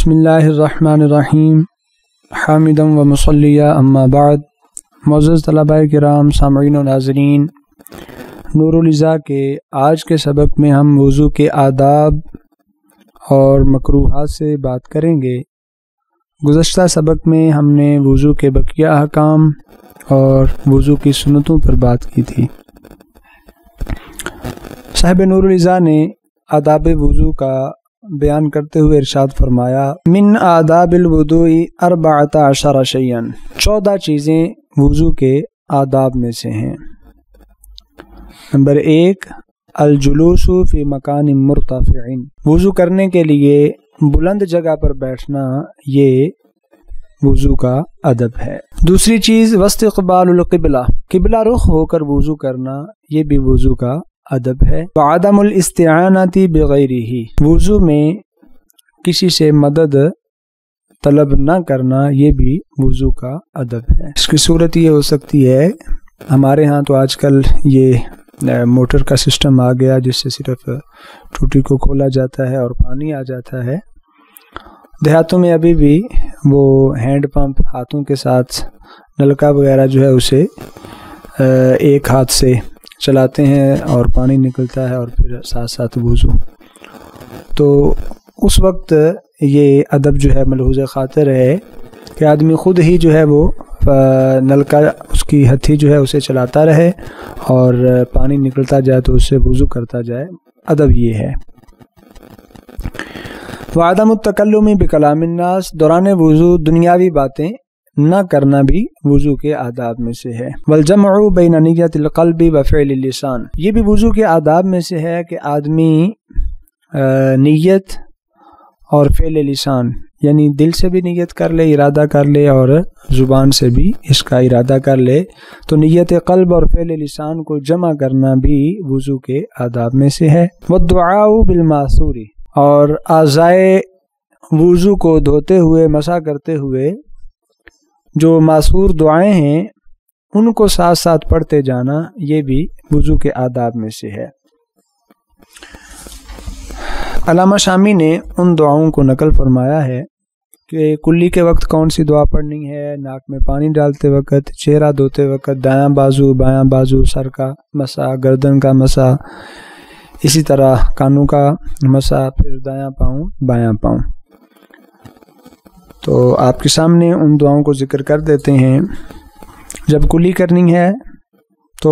بسم اللہ الرحمن الرحیم حامدا و مصلیہ اما بعد۔ معزز طلباء کرام، سامعین و ناظرین، نور العزا کے آج کے سبق میں ہم وضو کے آداب اور مکروہات سے بات کریں گے۔ گزشتہ سبق میں ہم نے وضو کے بقیہ احکام اور وضو کی سنتوں پر بات کی تھی۔ صاحب نور العزا نے آداب وضو کا بیان کرتے ہوئے ارشاد فرمایا، من آداب الوضوء 14 شیئا، 14 چیزیں وضو کے آداب میں سے ہیں۔ نمبر 1، الجلوس فی مکان مرتفع، وضو کرنے کے لیے بلند جگہ پر بیٹھنا یہ وضو کا ادب ہے۔ دوسری چیز، واستقبال القبلہ، قبلہ رخ ہو کر وضو کرنا یہ بھی وضو کا ادب ہے۔ وعدم الاستعانۃ بغیرہ، وضو میں کسی سے مدد طلب نہ کرنا یہ بھی وضو کا ادب ہے۔ اس کی صورت یہ ہو سکتی ہے، ہمارے ہاں تو آج کل یہ موٹر کا سسٹم آ گیا جس سے صرف ٹوٹی کو کھولا جاتا ہے اور پانی آ جاتا ہے۔ دیہاتوں میں ابھی بھی وہ ہینڈ پمپ ہاتھوں کے ساتھ نلکا وغیرہ جو ہے اسے ایک ہاتھ سے چلاتے ہیں اور پانی نکلتا ہے اور پھر ساتھ ساتھ وضو۔ تو اس وقت یہ ادب جو ہے ملحوظ خاطر ہے کہ آدمی خود ہی جو ہے وہ نلکا، اس کی ہتھی جو ہے اسے چلاتا رہے اور پانی نکلتا جائے تو اس سے وضو کرتا جائے، ادب یہ ہے۔ وعدم التکلم بکلام الناس، دوران وضو دنیاوی باتیں نہ کرنا بھی وضو کے آداب میں سے ہے۔ والجمع بین نیت القلب وفعل اللسان، یہ بھی وضو کے آداب میں سے ہے کہ آدمی نیت اور فعل لسان، یعنی دل سے بھی نیت کر لے، ارادہ کر لے، اور زبان سے بھی اس کا ارادہ کر لے۔ تو نیت قلب اور فعل لسان کو جمع کرنا بھی وضو کے آداب میں سے ہے۔ والدعاء بالمعصور، اور اعضائے وضو کو دھوتے ہوئے، مسح کرتے ہوئے جو معصور دعائیں ہیں ان کو ساتھ ساتھ پڑھتے جانا یہ بھی وضو کے آداب میں سے ہے۔ علامہ شامی نے ان دعاؤں کو نقل فرمایا ہے کہ کلی کے وقت کون سی دعا پڑھنی ہے، ناک میں پانی ڈالتے وقت، چہرہ دھوتے وقت، دایاں بازو، بایاں بازو، سر کا مسح، گردن کا مسح، اسی طرح کانوں کا مسح، پھر دایاں پاؤں، بایاں پاؤں۔ تو آپ کے سامنے ان دعاؤں کو ذکر کر دیتے ہیں۔ جب کلی کرنی ہے تو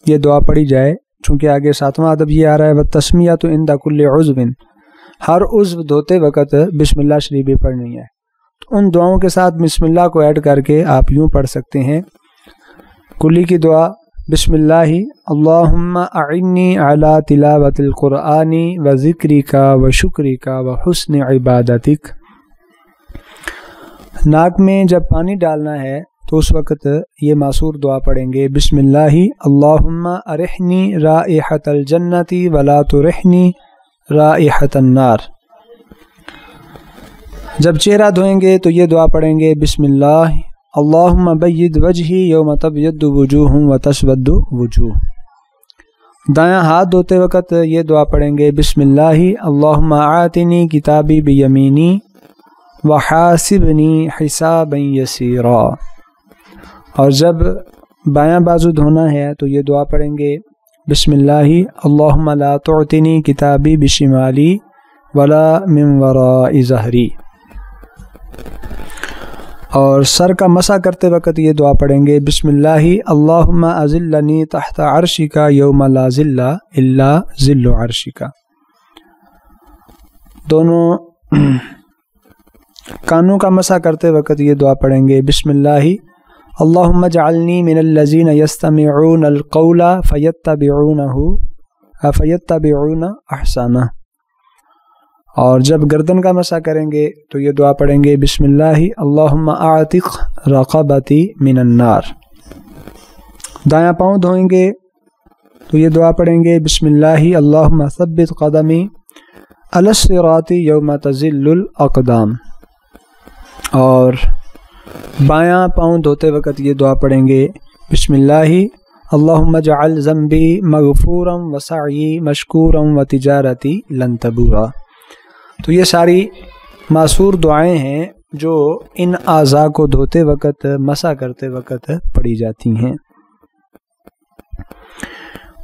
یہ دعا پڑھی جائے، چونکہ آگے 7واں ادب یہ آ رہا ہے، والتسمیۃ عند کل عضو، ہر عضو دھوتے وقت بسم اللہ شریف بھی پڑھنی ہے۔ تو ان دعاؤں کے ساتھ بسم اللہ کو ایڈ کر کے آپ یوں پڑھ سکتے ہیں۔ کلی کی دعا، بسم اللہ اللہم اعنی علی تلاوت القرآن و ذکرک و شکرک و حسن عبادتک۔ ناک میں جب پانی ڈالنا ہے تو اس وقت یہ معصور دعا پڑھیں گے، بسم اللہ اللہم ارحنی رائحۃ الجنۃ ولا ترحنی رائحۃ النار۔ جب چہرہ دھوئیں گے تو یہ دعا پڑھیں گے، بسم اللہ اللہم بید وجہی یوم تبید وجوہ و تسود وجوہ۔ دایاں ہاتھ دھوتے وقت یہ دعا پڑھیں گے، بسم اللہ اللہم آتنی کتابی بیمینی وحاسبنی حسابا یسیرا۔ اور جب بایاں بازو دھونا ہے تو یہ دعا پڑھیں گے، بسم اللہ اللہم لا تعطنی کتابی بشمالی ولا من وراء ظہری۔ اور سر کا مسح کرتے وقت یہ دعا پڑھیں گے، بسم اللہ اللہم اذلنی تحت عرشک یوم لا ظل الا ظل عرشک۔ دونوں کانوں کا مسح کرتے وقت یہ دعا پڑھیں گے، بسم اللہ اللہم اجعلنی من الذین یستمعون القول فیتبعون احسنہ۔ اور جب گردن کا مسح کریں گے تو یہ دعا پڑھیں گے، بسم اللہ اللہم اعتق رقبتی من النار۔ دایاں پاؤں دھوئیں گے تو یہ دعا پڑھیں گے، بسم اللہ اللہم ثبت قدمی علی الصراط یوم تزل الاقدام۔ اور بایاں پاؤں دھوتے وقت یہ دعا پڑھیں گے، بسم اللہ اللہم اجعل ذنبی مغفورا وسعی مشکورا وتجارتی لن تبورا۔ تو یہ ساری معصور دعائیں ہیں جو ان اعضاء کو دھوتے وقت، مسح کرتے وقت پڑھی جاتی ہیں۔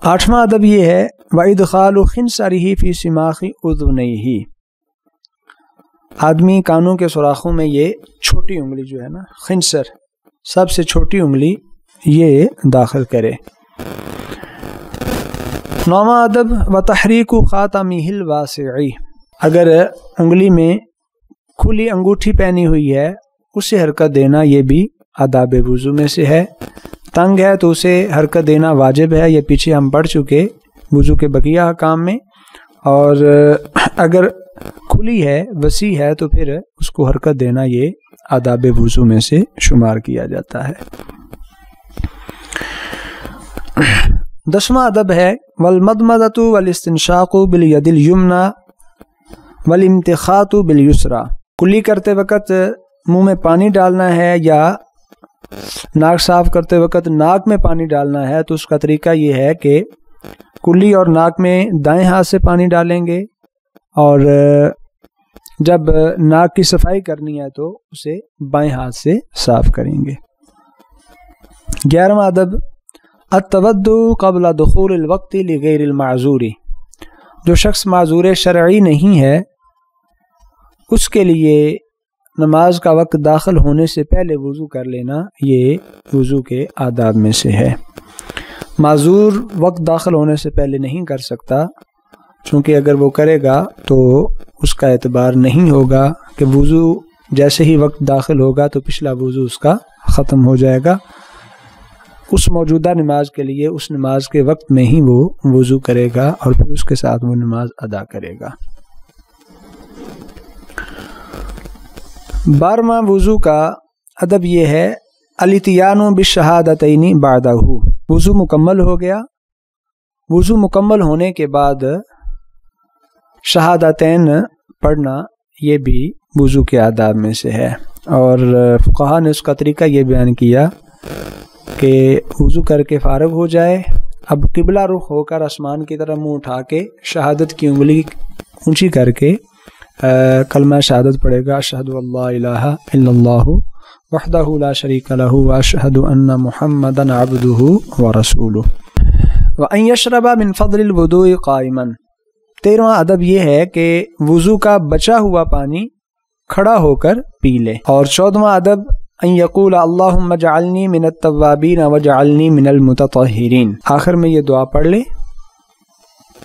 8واں ادب یہ ہے وَإِدْخَالُ خِنْصَرِهِ فِي سِمَاخِ أُذُنَيْهِ، آدمی کانوں کے سوراخوں میں یہ چھوٹی انگلی جو ہے نا، خنصر سب سے چھوٹی انگلی، یہ داخل کرے۔ 9واں ادب وَتَحْرِيكُ خَاتَمِهِ الْوَاسِعِ، اگر انگلی میں کھلی انگوٹھی پہنی ہوئی ہے اسے حرکت دینا، یہ بھی آداب وضو میں سے ہے۔ تنگ ہے تو اسے حرکت دینا واجب ہے، یہ پیچھے ہم پڑھ چکے وضو کے بقیہ احکام میں، اور اگر کھلی ہے، وسیع ہے، تو پھر اس کو حرکت دینا یہ آداب وضو میں سے شمار کیا جاتا ہے۔ 10واں ادب ہے والمضمضة والاستنشاق باليد اليمنى والامتخاط باليسرى، کلی کرتے وقت منہ میں پانی ڈالنا ہے یا ناک صاف کرتے وقت ناک میں پانی ڈالنا ہے، تو اس کا طریقہ یہ ہے کہ کلی اور ناک میں دائیں ہاتھ سے پانی ڈالیں گے، اور جب ناک کی صفائی کرنی ہے تو اسے بائیں ہاتھ سے صاف کریں گے۔ 11واں ادب التودع قبل دخول الوقت لغیر المعذور، جو شخص معذور شرعی نہیں ہے اس کے لیے نماز کا وقت داخل ہونے سے پہلے وضو کر لینا یہ وضو کے آداب میں سے ہے۔ معذور وقت داخل ہونے سے پہلے نہیں کر سکتا، چونکہ اگر وہ کرے گا تو اس کا اعتبار نہیں ہوگا کہ وضو جیسے ہی وقت داخل ہوگا تو پچھلا وضو اس کا ختم ہو جائے گا۔ اس موجودہ نماز کے لیے اس نماز کے وقت میں ہی وہ وضو کرے گا اور پھر اس کے ساتھ وہ نماز ادا کرے گا۔ 12واں وضو کا ادب یہ ہے الاتیان بالشہادتین بعدہ، وضو مکمل ہو گیا، وضو مکمل ہونے کے بعد شہادتین پڑھنا یہ بھی وضو کے آداب میں سے ہے، اور فقہا نے اس کا طریقہ یہ بیان کیا کہ وضو کر کے فارغ ہو جائے، اب قبلہ رخ ہو کر آسمان کی طرف منہ اٹھا کے شہادت کی انگلی اونچی کر کے کلمہ شہادت پڑھے گا، اشہد اللہ الہ الا اللہ وحدہ لا شریک لہ واشہد ان محمدا عبدہ ورسولہ، وان یشرب من فضل الوضوء قائما۔ 13واں ادب یہ ہے کہ وضو کا بچا ہوا پانی کھڑا ہو کر پی لے، اور 14واں ادب ان یقول اللہم اجعلنی من التوابین واجعلنی من المتطہرین، آخر میں یہ دعا پڑھ لے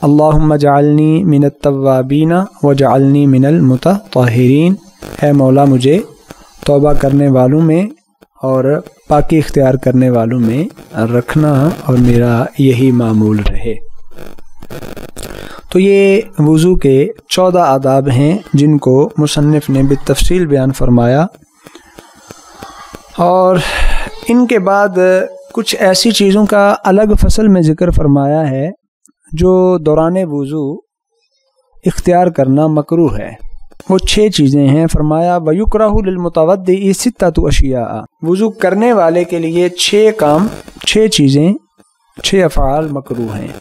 اللہم اجعلنی من التوابین واجعلنی من المتطہرین، اے مولا مجھے توبہ کرنے والوں میں اور پاکی اختیار کرنے والوں میں رکھنا اور میرا یہی معمول رہے۔ تو یہ وضو کے 14 آداب ہیں جن کو مصنف نے بالتفصیل بیان فرمایا، اور ان کے بعد کچھ ایسی چیزوں کا الگ فصل میں ذکر فرمایا ہے جو دوران وضو اختیار کرنا مکروہ ہے۔ وہ 6 چیزیں ہیں، فرمایا وَيُكْرَهُ لِلْمُتَوَضِّئِ 6 أَشْيَاءَ، وضو کرنے والے کے لیے 6 کام، 6 چیزیں، 6 افعال مکروہ ہیں۔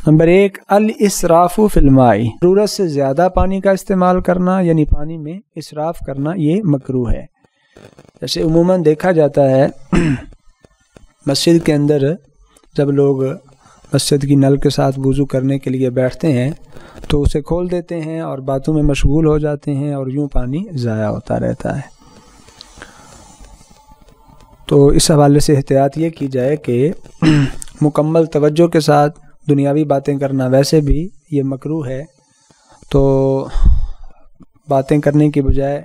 نمبر 1 الاسراف فی الماء، ضرورت سے زیادہ پانی کا استعمال کرنا، یعنی پانی میں اسراف کرنا یہ مکروہ ہے۔ جیسے عموماً دیکھا جاتا ہے مسجد کے اندر جب لوگ مسجد کی نل کے ساتھ وضو کرنے کے لیے بیٹھتے ہیں تو اسے کھول دیتے ہیں اور باتوں میں مشغول ہو جاتے ہیں اور یوں پانی ضائع ہوتا رہتا ہے۔ تو اس حوالے سے احتیاط یہ کی جائے کہ مکمل توجہ کے ساتھ دنیاوی باتیں کرنا ویسے بھی یہ مکروہ ہے، تو باتیں کرنے کی بجائے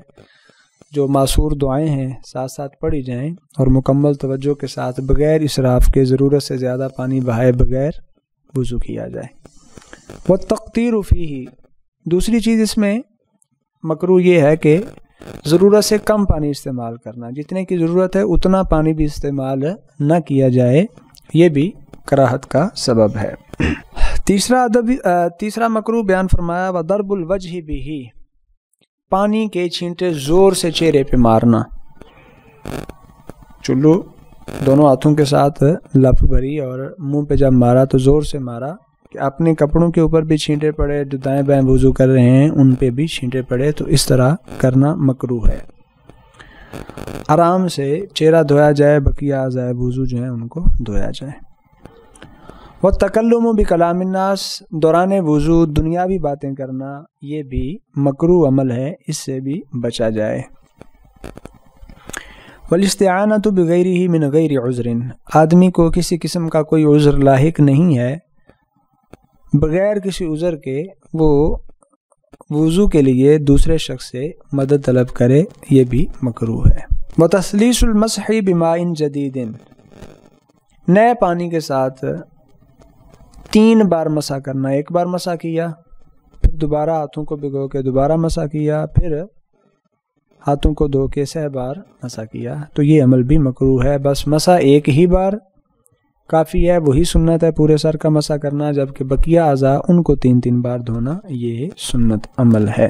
جو معصور دعائیں ہیں ساتھ ساتھ پڑھی جائیں اور مکمل توجہ کے ساتھ بغیر اسراف کے ضرورت سے زیادہ پانی بہائے بغیر وضو کیا جائے۔ والتقطیر فیہ، دوسری چیز اس میں مکروہ یہ ہے کہ ضرورت سے کم پانی استعمال کرنا، جتنے کی ضرورت ہے اتنا پانی بھی استعمال نہ کیا جائے، یہ بھی کراہت کا سبب ہے۔ تیسرا مکروہ بیان فرمایا وضرب الوجہ بہ، پانی کے چھینٹے زور سے چہرے پہ مارنا، چلو دونوں ہاتھوں کے ساتھ لپ بھری اور منہ پہ جب مارا تو زور سے مارا، کہ اپنے کپڑوں کے اوپر بھی چھینٹے پڑے، جو دائیں بائیں وضو کر رہے ہیں ان پہ بھی چھینٹے پڑے، تو اس طرح کرنا مکروہ ہے۔ آرام سے چہرہ دھویا جائے، بقیہ اعضائے وضو جو ہیں ان کو دھویا جائے۔ وَالتَّكَلُّمُ بِكَلَامِ النَّاسِ، دوران وضو دنیاوی باتیں کرنا یہ بھی مکروہ عمل ہے، اس سے بھی بچا جائے۔ وَالِاسْتِعَانَةُ بِغَيْرِهِ مِنْ غَيْرِ عُذْرٍ، آدمی کو کسی قسم کا کوئی عذر لاحق نہیں ہے، بغیر کسی عذر کے وہ وضو کے لیے دوسرے شخص سے مدد طلب کرے، یہ بھی مکروہ ہے۔ وَتَسْلِيسُ الْمَسْحِ بِمَاءٍ جَدِيدٍ، نئے پانی کے ساتھ 3 بار مسح کرنا، ایک بار مسح کیا، پھر دوبارہ ہاتھوں کو بھگو کے دوبارہ مسح کیا، پھر ہاتھوں کو دھو کے 6 بار مسح کیا، تو یہ عمل بھی مکروہ ہے۔ بس مسح ایک ہی بار کافی ہے، وہی سنت ہے پورے سر کا مسح کرنا، جبکہ بقیہ اعضاء ان کو 3 بار دھونا یہ سنت عمل ہے۔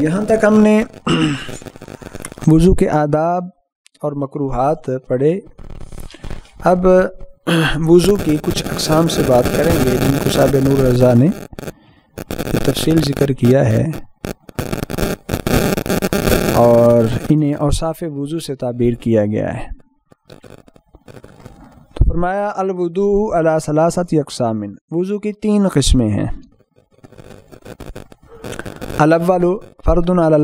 یہاں تک ہم نے وضو کے آداب اور مکروہات پڑھے۔ اب وضو کی کچھ اقسام سے بات کریں گے جن کو صاحب نور رضا نے تفصیل ذکر کیا ہے، اور انہیں اوصاف وضو سے تعبیر کیا گیا ہے۔ تو فرمایا الوضوء علی 3 اقسام، وضو کی 3 قسمیں ہیں۔ الاول فرض علی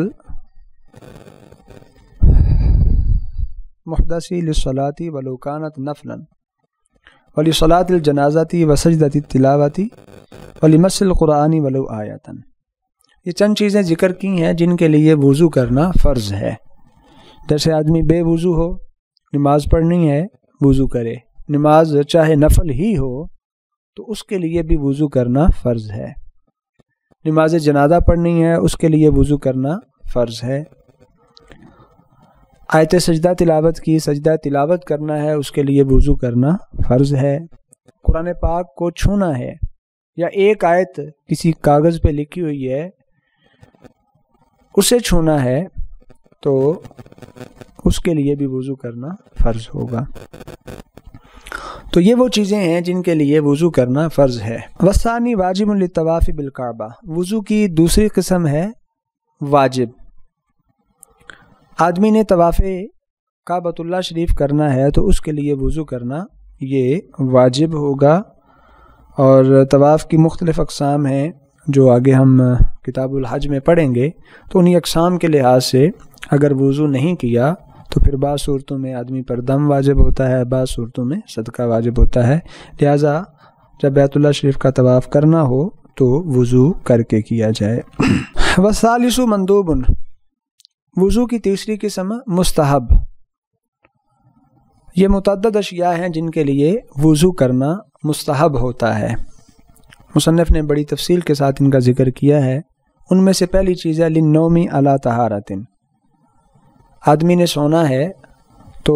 المحدث للصلاة ولو كانت نفلا ولصلاة الجنازة وسجدة التلاوة ولمس القرآن ولو آیۃ، یہ چند چیزیں ذکر کی ہیں جن کے لیے وضو کرنا فرض ہے۔ جیسے آدمی بے وضو ہو، نماز پڑھنی ہے، وضو کرے، نماز چاہے نفل ہی ہو تو اس کے لیے بھی وضو کرنا فرض ہے۔ نماز جنازہ پڑھنی ہے، اس کے لیے وضو کرنا فرض ہے۔ آیت سجدہ تلاوت کی، سجدہ تلاوت کرنا ہے، اس کے لیے وضو کرنا فرض ہے۔ قرآن پاک کو چھونا ہے، یا ایک آیت کسی کاغذ پہ لکھی ہوئی ہے اسے چھونا ہے تو اس کے لیے بھی وضو کرنا فرض ہوگا۔ تو یہ وہ چیزیں ہیں جن کے لیے وضو کرنا فرض ہے۔ والثانی واجب للطواف بالکعبہ، وضو کی دوسری قسم ہے واجب۔ آدمی نے طواف کعبۃ اللہ شریف کرنا ہے تو اس کے لیے وضو کرنا یہ واجب ہوگا، اور طواف کی مختلف اقسام ہیں جو آگے ہم کتاب الحج میں پڑھیں گے، تو انہی اقسام کے لحاظ سے اگر وضو نہیں کیا تو پھر بعض صورتوں میں آدمی پر دم واجب ہوتا ہے، بعض صورتوں میں صدقہ واجب ہوتا ہے، لہٰذا جب بیت اللہ شریف کا طواف کرنا ہو تو وضو کر کے کیا جائے۔ والثالث مندوب، وضو کی تیسری قسم مستحب۔ یہ متعدد اشیاء ہیں جن کے لیے وضو کرنا مستحب ہوتا ہے، مصنف نے بڑی تفصیل کے ساتھ ان کا ذکر کیا ہے۔ ان میں سے پہلی چیز ہے للنوم علی طہارۃ، آدمی نے سونا ہے تو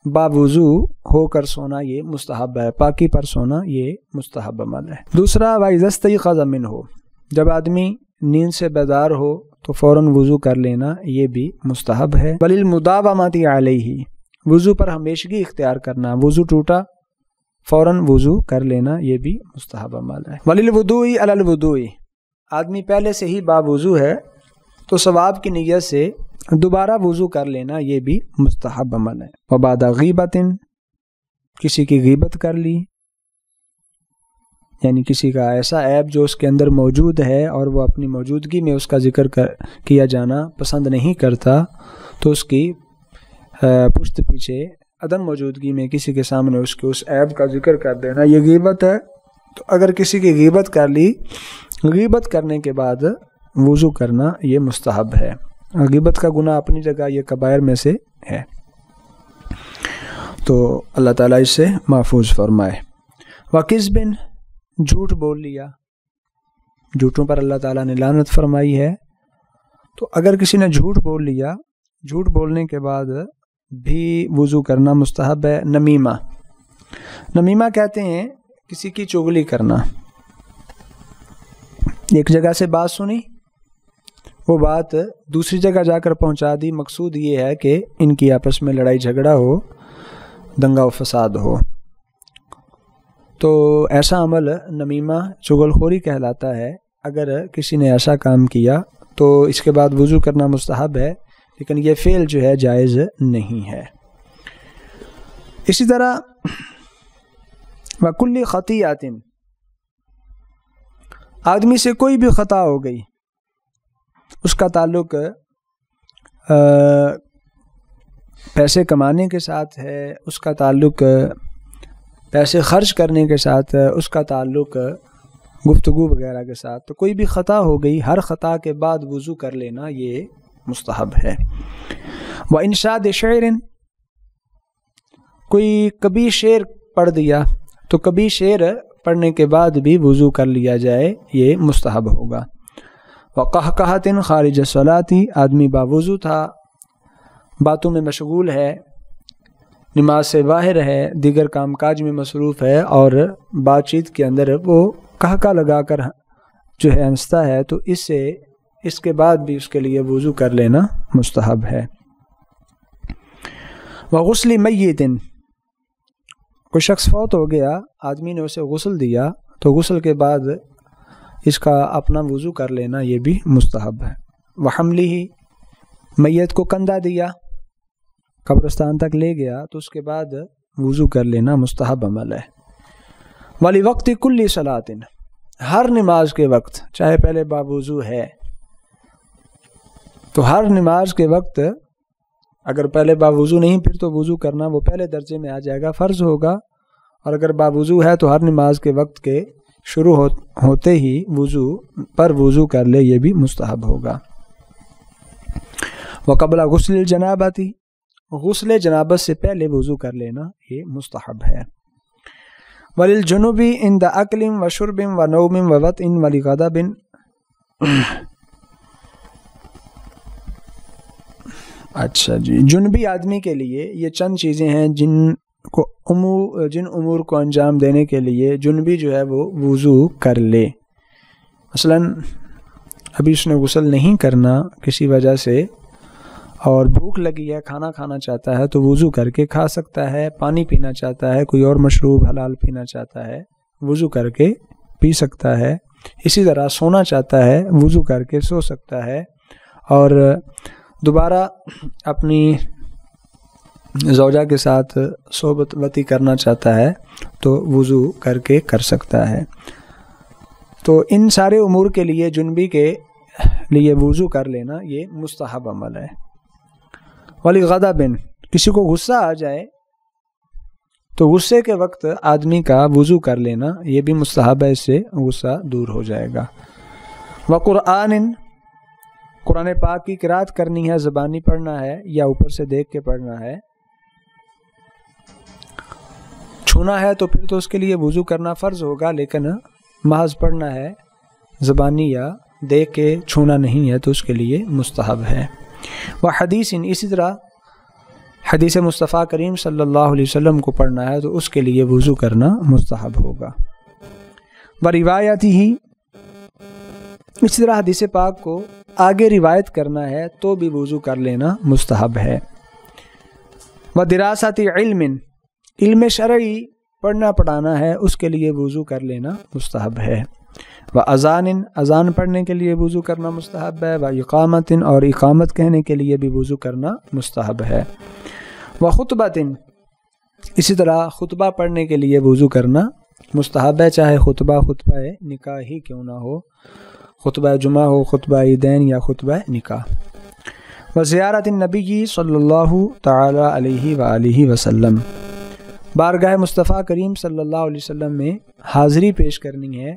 باوضو ہو کر سونا یہ مستحب ہے، پاکی پر سونا یہ مستحب عمل ہے۔ دوسرا وَإِذَا اسْتَيْقَظَ مِنْهُ، جب آدمی نیند سے بیدار ہو تو فوراً وضو کر لینا یہ بھی مستحب ہے۔ وَلِلْمُدَاوَمَةِ عَلَيْهِ، وضو پر ہمیشگی اختیار کرنا، وضو ٹوٹا فوراً وضو کر لینا یہ بھی مستحب عمل ہے۔ وَلِلْوُضُوءِ عَلَى الْوُضُوءِ، آدمی پہلے سے ہی باوضو ہے تو ثواب کی نیت سے دوبارہ وضو کر لینا یہ بھی مستحب عمل ہے۔ وَبَعْدَ غیبۃ، کسی کی غیبت کر لی، یعنی کسی کا ایسا عیب جو اس کے اندر موجود ہے اور وہ اپنی موجودگی میں اس کا ذکر کیا جانا پسند نہیں کرتا، تو اس کی پشت پیچھے عدم موجودگی میں کسی کے سامنے اس کے اس عیب کا ذکر کر دینا یہ غیبت ہے۔ تو اگر کسی کی غیبت کر لی، غیبت کرنے کے بعد وضو کرنا یہ مستحب ہے۔ غیبت کا گناہ اپنی جگہ یہ کبائر میں سے ہے، تو اللہ تعالیٰ اس سے محفوظ فرمائے۔ وَکِذْبٍ، جھوٹ بول لیا، جھوٹوں پر اللہ تعالیٰ نے لعنت فرمائی ہے، تو اگر کسی نے جھوٹ بول لیا، جھوٹ بولنے کے بعد بھی وضو کرنا مستحب ہے۔ نمیمہ، نمیمہ کہتے ہیں کسی کی چغلی کرنا، ایک جگہ سے بات سنی، وہ بات دوسری جگہ جا کر پہنچا دی، مقصود یہ ہے کہ ان کی آپس میں لڑائی جھگڑا ہو، دنگا و فساد ہو، تو ایسا عمل نمیمہ چغلخوری کہلاتا ہے۔ اگر کسی نے ایسا کام کیا تو اس کے بعد وضو کرنا مستحب ہے، لیکن یہ فعل جو ہے جائز نہیں ہے۔ اسی طرح وَكُلِّ خَطِيئَةٍ، آدمی سے کوئی بھی خطا ہو گئی، اس کا تعلق پیسے کمانے کے ساتھ ہے، اس کا تعلق پیسے خرچ کرنے کے ساتھ ہے، اس کا تعلق گفتگو وغیرہ کے ساتھ، تو کوئی بھی خطا ہو گئی، ہر خطا کے بعد وضو کر لینا یہ مستحب ہے۔ وَإِنشَادِ شَعْرٍ، کوئی کبھی شعر پڑھ دیا تو کبھی شعر پڑھنے کے بعد بھی وضو کر لیا جائے، یہ مستحب ہوگا۔ وَقَحْقَحَةٍ خارج الصَّلَاةِ، آدمی باوضو تھا، باتوں میں مشغول ہے، نماز سے باہر ہے، دیگر کام کاج میں مصروف ہے، اور بات چیت کے اندر وہ کہکا لگا کر جو ہے ہنستا ہے، تو اس کے بعد بھی اس کے لیے وضو کر لینا مستحب ہے۔ وغسل میت، کوئی شخص فوت ہو گیا، آدمی نے اسے غسل دیا تو غسل کے بعد اس کا اپنا وضو کر لینا یہ بھی مستحب ہے۔ وحملہ، میت کو کندھا دیا، قبرستان تک لے گیا تو اس کے بعد وضو کر لینا مستحب عمل ہے۔ وَلِوَقْتِ كُلِّ صَلَاةٍ، ہر نماز کے وقت، چاہے پہلے باوضو ہے تو ہر نماز کے وقت، اگر پہلے باوضو نہیں پھر تو وضو کرنا وہ پہلے درجے میں آ جائے گا، فرض ہوگا، اور اگر باوضو ہے تو ہر نماز کے وقت کے شروع ہوتے ہی وضو کر لے، یہ بھی مستحب ہوگا۔ وَقَبْلَ غُسْلِ الْجَنَابَةِ، غسل جنابت سے پہلے وضو کر لینا یہ مستحب ہے۔ وَلِلْجُنُوبِ عِنْدَ أَكْلٍ وَشُرْبٍ وَنَوْمٍ وَوَطْءٍ وَلِغَضَبٍ، اچھا جی، جنبی آدمی کے لیے یہ چند چیزیں ہیں جن امور کو انجام دینے کے لیے جنبی جو ہے وہ وضو کر لے۔ مثلا ابھی اس نے غسل نہیں کرنا کسی وجہ سے، اور بھوک لگی ہے، کھانا کھانا چاہتا ہے تو وضو کر کے کھا سکتا ہے، پانی پینا چاہتا ہے، کوئی اور مشروب حلال پینا چاہتا ہے، وضو کر کے پی سکتا ہے۔ اسی طرح سونا چاہتا ہے، وضو کر کے سو سکتا ہے، اور دوبارہ اپنی زوجہ کے ساتھ صحبت وطی کرنا چاہتا ہے تو وضو کر کے کر سکتا ہے۔ تو ان سارے امور کے لیے جنبی کے لیے وضو کر لینا یہ مستحب عمل ہے۔ وَلِغَضَبٍ، کسی کو غصہ آ جائے تو غصے کے وقت آدمی کا وضو کر لینا یہ بھی مستحب ہے، اس سے غصہ دور ہو جائے گا۔ وَقُرْآنٍ، قرآن پاک کی قرات کرنی ہے، زبانی پڑھنا ہے یا اوپر سے دیکھ کے پڑھنا ہے، چھونا ہے تو پھر تو اس کے لیے وضو کرنا فرض ہوگا، لیکن محض پڑھنا ہے زبانی یا دیکھ کے، چھونا نہیں ہے تو اس کے لیے مستحب ہے۔ وحدیث، اسی طرح حدیث مصطفیٰ کریم صلی اللہ علیہ وسلم کو پڑھنا ہے تو اس کے لیے وضو کرنا مستحب ہوگا۔ وروایتی ہی، اسی طرح حدیث پاک کو آگے روایت کرنا ہے تو بھی وضو کر لینا مستحب ہے۔ ودراست علم، علم شرعی پڑھنا پڑھانا ہے، اس کے لیے وضو کر لینا مستحب ہے۔ وَأَذَانٍ، اذان پڑھنے کے لیے وضو کرنا مستحب ہے۔ وَإِقَامَةٍ، اور اقامت کہنے کے لیے بھی وضو کرنا مستحب ہے۔ وَخُطْبَةٍ، اسی طرح خطبہ پڑھنے کے لیے وضو کرنا مستحب ہے، چاہے خطبہ نکاح ہی کیوں نہ ہو، خطبہ جمعہ ہو، خطبہ عیدین یا خطبہ نکاح۔ وزیارت النبی صلی اللہ تعالی علیہ وآلہ وسلم، بارگاہ مصطفیٰ کریم صلی اللہ علیہ وسلم میں حاضری پیش کرنی ہے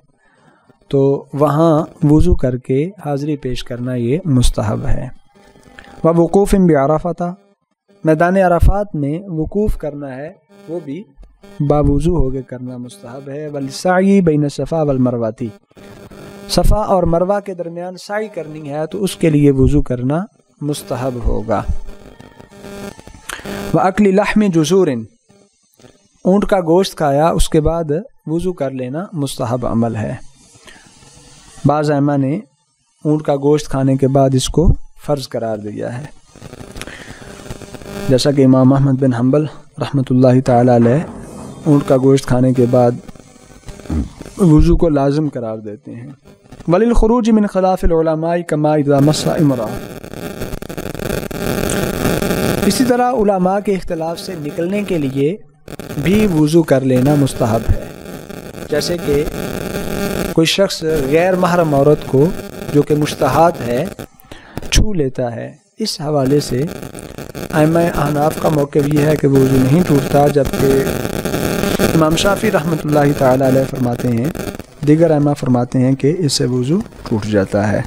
تو وہاں وضو کر کے حاضری پیش کرنا یہ مستحب ہے۔ ووقوف بعرفہ، میدان عرفات میں وقوف کرنا ہے وہ بھی باوضو ہو کے کرنا مستحب ہے۔ والسعی بین الصفا والمروہ، صفا اور مروہ کے درمیان سعی کرنی ہے تو اس کے لیے وضو کرنا مستحب ہوگا۔ وَأَكْلِ لَحْمِ جُزُورٍ، اونٹ کا گوشت کھایا اس کے بعد وضو کر لینا مستحب عمل ہے۔ بعض ائمہ نے اونٹ کا گوشت کھانے کے بعد اس کو فرض قرار دیا ہے، جیسا کہ امام احمد بن حنبل رحمۃ اللہ تعالی علیہ اونٹ کا گوشت کھانے کے بعد وضو کو لازم قرار دیتے ہیں۔ وَلِلْخُرُوجِ مِنْ خِلَافِ الْعُلَمَاءِ كَمَا إِذَا مَسَّ امْرَأَةً، اسی طرح علماء کے اختلاف سے نکلنے کے لیے بھی وضو کر لینا مستحب ہے، جیسے کہ کوئی شخص غیر محرم عورت کو جو کہ مشتہات ہے چھو لیتا ہے، اس حوالے سے ائمہ احناف کا موقف یہ ہے کہ وضو نہیں ٹوٹتا، جبکہ امام شافعی رحمۃ اللہ تعالی علیہ فرماتے ہیں، دیگر ائمہ فرماتے ہیں کہ اس سے وضو ٹوٹ جاتا ہے۔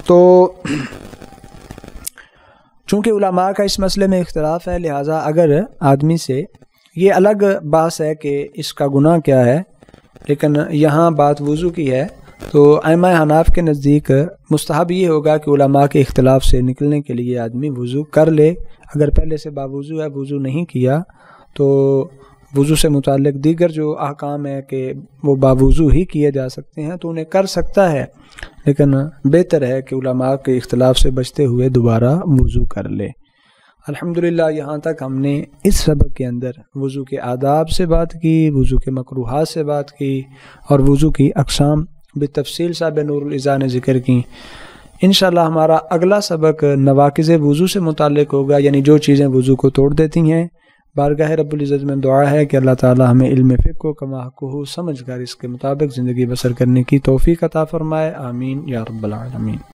تو چونکہ علماء کا اس مسئلے میں اختلاف ہے، لہٰذا اگر آدمی سے یہ الگ بحث ہے کہ اس کا گناہ کیا ہے، لیکن یہاں بات وضو کی ہے، تو ائمہ احناف کے نزدیک مستحب یہ ہوگا کہ علماء کے اختلاف سے نکلنے کے لیے آدمی وضو کر لے۔ اگر پہلے سے باوضو ہے، وضو نہیں کیا، تو وضو سے متعلق دیگر جو احکام ہے کہ وہ باوضو ہی کیے جا سکتے ہیں تو انہیں کر سکتا ہے، لیکن بہتر ہے کہ علماء کے اختلاف سے بچتے ہوئے دوبارہ وضو کر لے۔ الحمدللہ یہاں تک ہم نے اس سبق کے اندر وضو کے آداب سے بات کی، وضو کے مکروہات سے بات کی، اور وضو کی اقسام بالتفصیل صاحب نور العزا نے ذکر کی۔ انشاءاللہ ہمارا اگلا سبق نواقض وضو سے متعلق ہوگا، یعنی جو چیزیں وضو کو توڑ دیتی ہیں۔ بارگاہ رب العزت میں دعا ہے کہ اللہ تعالی ہمیں علم فقہ و کما حقہ سمجھ کر اس کے مطابق زندگی بسر کرنے کی توفیق عطا فرمائے، آمین یا رب العالمین۔